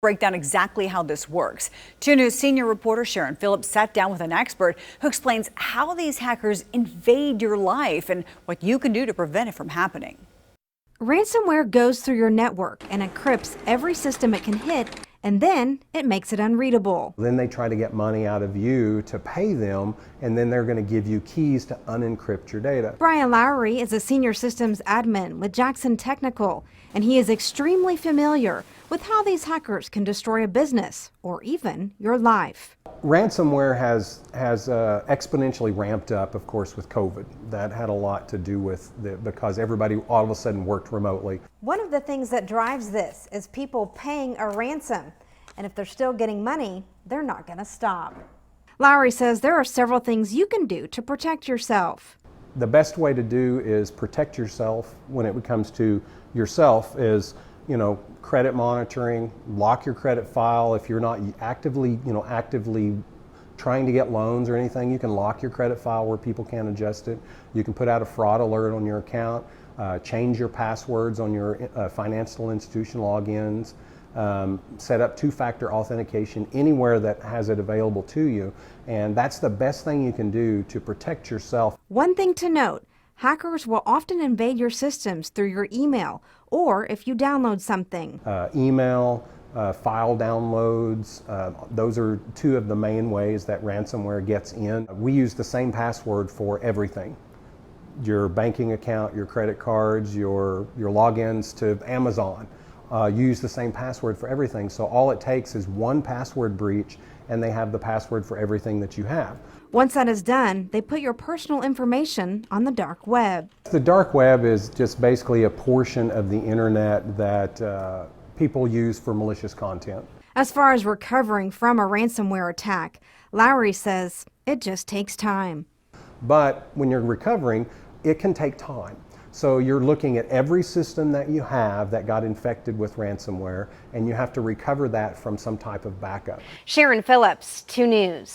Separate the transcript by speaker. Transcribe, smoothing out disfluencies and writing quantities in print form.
Speaker 1: Break down exactly how this works. 2 News senior reporter Sharon Phillips sat down with an expert who explains how these hackers invade your life and what you can do to prevent it from happening.
Speaker 2: Ransomware goes through your network and encrypts every system it can hit, and then it makes it unreadable.
Speaker 3: Then they try to get money out of you to pay them, and then they're going to give you keys to unencrypt your data.
Speaker 2: Brian Lowry is a senior systems admin with Jackson Technical, and he is extremely familiar with how these hackers can destroy a business or even your life.
Speaker 3: Ransomware has exponentially ramped up, of course, with COVID. That had a lot to do with because everybody all of a sudden worked remotely.
Speaker 2: One of the things that drives this is people paying a ransom, and if they're still getting money, they're not going to stop. Lowry says there are several things you can do to protect yourself.
Speaker 3: The best way to do is protect yourself when it comes to yourself is, credit monitoring, lock your credit file. If you're not actively trying to get loans or anything, you can lock your credit file where people can't adjust it. You can put out a fraud alert on your account, change your passwords on your financial institution logins, set up two-factor authentication anywhere that has it available to you. And that's the best thing you can do to protect yourself.
Speaker 2: One thing to note, hackers will often invade your systems through your email or if you download something.
Speaker 3: Email, file downloads, those are two of the main ways that ransomware gets in. We use the same password for everything. Your banking account, your credit cards, your logins to Amazon. Use the same password for everything. So all it takes is one password breach and they have the password for everything that you have.
Speaker 2: Once that is done, they put your personal information on the dark web.
Speaker 3: The dark web is just basically a portion of the internet that people use for malicious content.
Speaker 2: As far as recovering from a ransomware attack, Lowry says it just takes time.
Speaker 3: But when you're recovering, it can take time. So you're looking at every system that you have that got infected with ransomware, and you have to recover that from some type of backup.
Speaker 4: Sharon Phillips, 2 News.